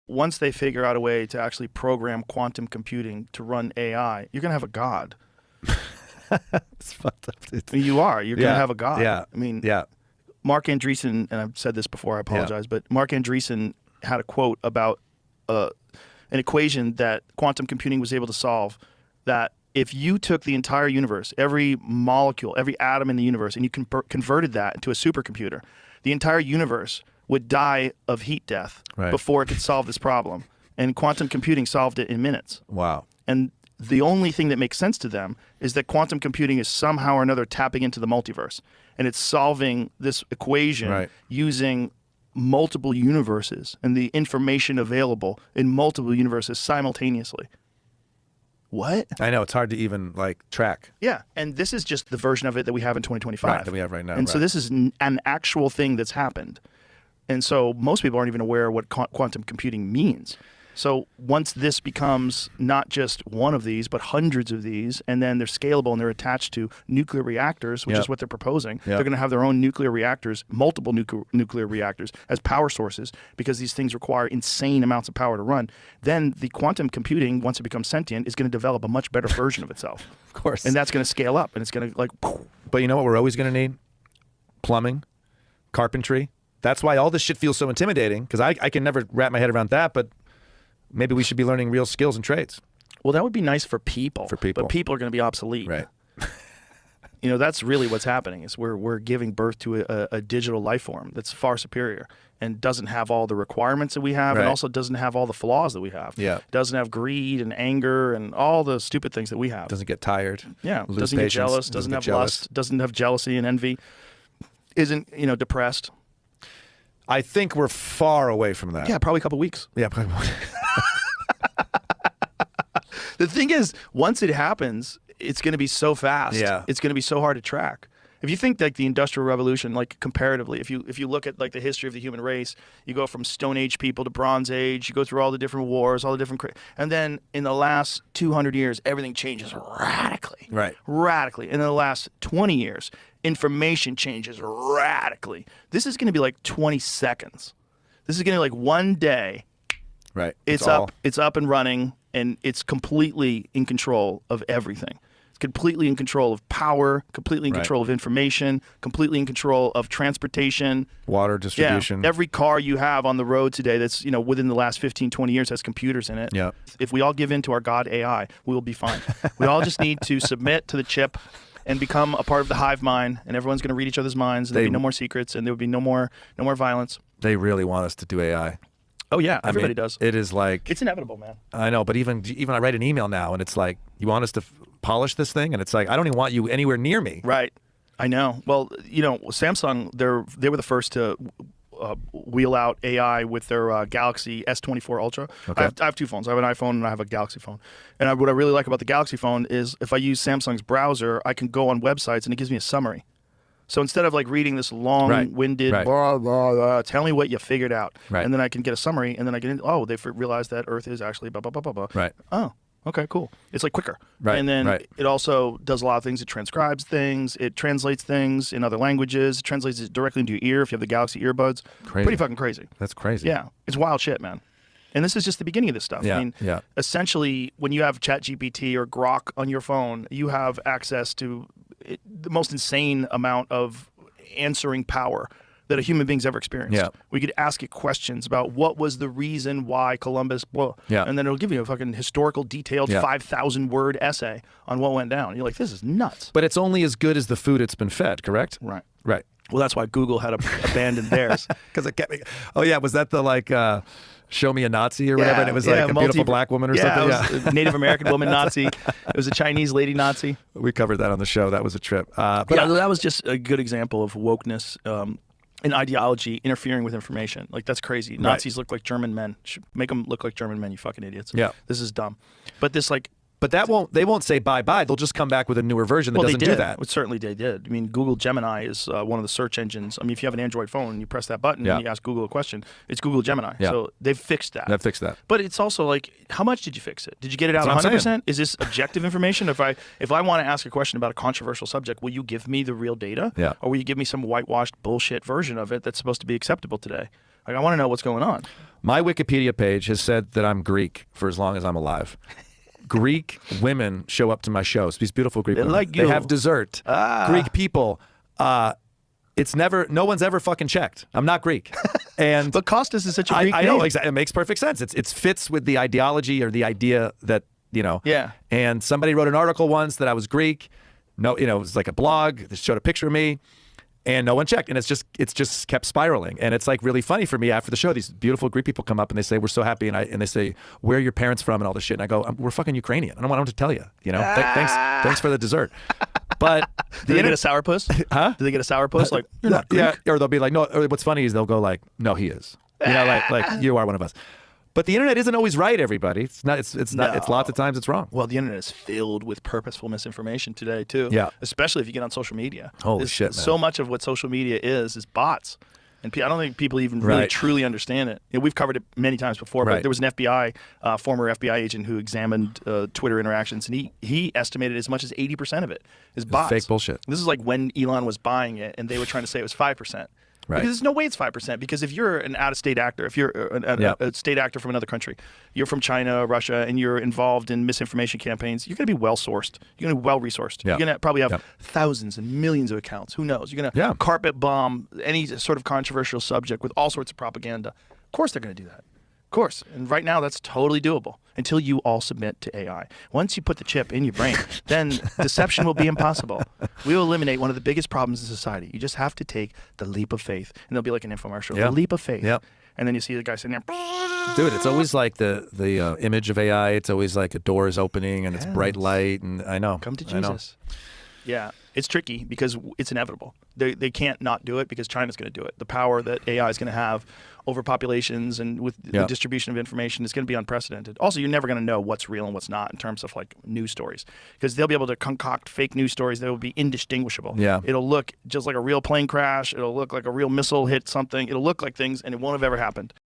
once they figure out a way to actually program quantum computing to run AI, you're going to have a god. It's fucked up. I mean, you are. You're going to have a god. Yeah. I mean, yeah. Mark Andreessen, and I've said this before, I apologize, but Mark Andreessen had a quote about an equation that quantum computing was able to solve, that if you took the entire universe, every molecule, every atom in the universe, and you converted that into a supercomputer, the entire universe would die of heat death before it could solve this problem. And quantum computing solved it in minutes. Wow. And the only thing that makes sense to them is that quantum computing is somehow or another tapping into the multiverse. And it's solving this equation using multiple universes and the information available in multiple universes simultaneously. What? I know, it's hard to even like track. Yeah, and this is just the version of it that we have in 2025. Right, that we have right now. And so this is an actual thing that's happened. And so most people aren't even aware what quantum computing means. So once this becomes not just one of these, but hundreds of these, and then they're scalable and they're attached to nuclear reactors, which is what they're proposing. They're going to have their own nuclear reactors, multiple nuclear reactors as power sources, because these things require insane amounts of power to run. Then the quantum computing, once it becomes sentient, is going to develop a much better version of itself. Of course. And that's going to scale up, and it's going to like... But you know what we're always going to need? Plumbing, carpentry. That's why all this shit feels so intimidating, because I can never wrap my head around that, but maybe we should be learning real skills and trades. Well, that would be nice for people. For people. But people are going to be obsolete. Right. You know, that's really what's happening, is we're giving birth to a digital life form that's far superior and doesn't have all the requirements that we have, and also doesn't have all the flaws that we have. Yeah. Doesn't have greed and anger and all the stupid things that we have. Doesn't get tired. Yeah. Lose Doesn't patience, get jealous. Doesn't have lust. Doesn't have jealousy and envy. Isn't, you know, depressed. I think we're far away from that. Yeah, probably a couple weeks. Yeah, probably. The thing is, once it happens, it's going to be so fast. Yeah. It's going to be so hard to track. If you think like the Industrial Revolution, like comparatively, if you look at like the history of the human race, you go from Stone Age people to Bronze Age, you go through all the different wars, all the different, and then in the last 200 years, everything changes radically. Right. Radically. And in the last 20 years, information changes radically. This is going to be like 20 seconds. This is going to be like one day. Right. It's up and running, and it's completely in control of everything. It's completely in control of power, completely in control of information, completely in control of transportation. Water distribution. Yeah. Every car you have on the road today that's, you know, within the last 15, 20 years has computers in it. Yeah. If we all give in to our God AI, we will be fine. We all just need to submit to the chip and become a part of the hive mind, and everyone's going to read each other's minds, and there'll be no more secrets, and there will be no more violence. They really want us to do AI. Oh yeah, everybody I mean, does. It is like, it's inevitable, man. I know, but even I write an email now, and it's like, you want us to polish this thing, and it's like, I don't even want you anywhere near me. Right. I know. Well, you know, Samsung, they were the first to wheel out AI with their Galaxy S24 Ultra. Okay. I have two phones. I have an iPhone and I have a Galaxy phone. And what I really like about the Galaxy phone is if I use Samsung's browser, I can go on websites and it gives me a summary. So instead of like reading this long-winded blah, blah, blah, tell me what you figured out. Right. And then I can get a summary, and then I can, oh, they realized that Earth is actually blah, blah, blah, blah, blah. Right. Oh, okay, cool. It's like quicker. Right. And then it also does a lot of things. It transcribes things. It translates things in other languages. It translates it directly into your ear if you have the Galaxy earbuds. Crazy. Pretty fucking crazy. That's crazy. Yeah. It's wild shit, man. And this is just the beginning of this stuff. Yeah, I mean, essentially, when you have ChatGPT or Grok on your phone, you have access to the most insane amount of answering power that a human being's ever experienced. Yeah. We could ask it questions about what was the reason why Columbus, blah, and then it'll give you a fucking historical, detailed 5,000-word essay on what went down. You're like, this is nuts. But it's only as good as the food it's been fed, correct? Right. Right. Well, that's why Google had abandoned theirs. Because it kept me. Oh yeah, was that the like show me a Nazi or whatever? And it was like a beautiful black woman or something. Yeah, it was a Native American woman Nazi. It was a Chinese lady Nazi. We covered that on the show. That was a trip. But that was just a good example of wokeness and ideology interfering with information. Like, that's crazy. Right. Nazis look like German men. Make them look like German men, you fucking idiots. Yeah. This is dumb. But this, like... But they won't say bye-bye. They'll just come back with a newer version that doesn't do that. Well, certainly they did. I mean, Google Gemini is one of the search engines. I mean, if you have an Android phone and you press that button and you ask Google a question, it's Google Gemini. Yeah. So they've fixed that. They've fixed that. But it's also like, how much did you fix it? Did you get it out That's what I'm 100%? saying. Is this objective information? If I want to ask a question about a controversial subject, will you give me the real data? Yeah. Or will you give me some whitewashed bullshit version of it that's supposed to be acceptable today? Like, I want to know what's going on. My Wikipedia page has said that I'm Greek for as long as I'm alive. Greek women show up to my shows. These beautiful Greek women. like They you. have dessert. Greek people. It's never. No one's ever fucking checked. I'm not Greek. And But Kostas is such a Greek I know name. exactly. It makes perfect sense. It fits with the ideology or the idea that Yeah. And somebody wrote an article once that I was Greek. No, it was like a blog that showed a picture of me. And no one checked, and it's just kept spiraling, and it's like really funny for me after the show. These beautiful Greek people come up and they say we're so happy, and they say where are your parents from and all this shit, and I go we're fucking Ukrainian. I don't want to tell you, thanks for the dessert. But Do they get a sourpuss? Huh? Do they get a sourpuss? Like you're not Greek. Yeah, or they'll be like no. Or what's funny is they'll go like no, he is. Like you are one of us. But the internet isn't always right, everybody. It's not. It's not. It's lots of times it's wrong. Well, the internet is filled with purposeful misinformation today too. Yeah. Especially if you get on social media. Holy shit, man. So much of what social media is bots. And I don't think people even really Right. truly understand it. We've covered it many times before, but Right. there was an former FBI agent who examined Twitter interactions, and he estimated as much as 80% of it is bots. Fake bullshit. This is like when Elon was buying it, and they were trying to say it was 5%. Right. Because there's no way it's 5%. Because if you're an out-of-state actor, if you're a state actor from another country, you're from China, Russia, and you're involved in misinformation campaigns, you're going to be well-sourced. You're going to be well-resourced. Yeah. You're going to probably have Yeah. thousands and millions of accounts. Who knows? You're going to Yeah. carpet bomb any sort of controversial subject with all sorts of propaganda. Of course they're going to do that. Of course. And right now, that's totally doable until you all submit to AI. Once you put the chip in your brain, then deception will be impossible. We will eliminate one of the biggest problems in society. You just have to take the leap of faith. And there'll be like an infomercial, Yeah. the leap of faith. Yep. And then you see the guy sitting there. Dude, it's always like the image of AI. It's always like a door is opening and it's bright light, and I know. Come to I know. Jesus. Yeah, it's tricky because it's inevitable. They can't not do it because China's going to do it. The power that AI is going to have over populations and with the distribution of information is going to be unprecedented. Also, you're never going to know what's real and what's not in terms of like news stories because they'll be able to concoct fake news stories that will be indistinguishable. Yeah. It'll look just like a real plane crash. It'll look like a real missile hit something. It'll look like things and it won't have ever happened.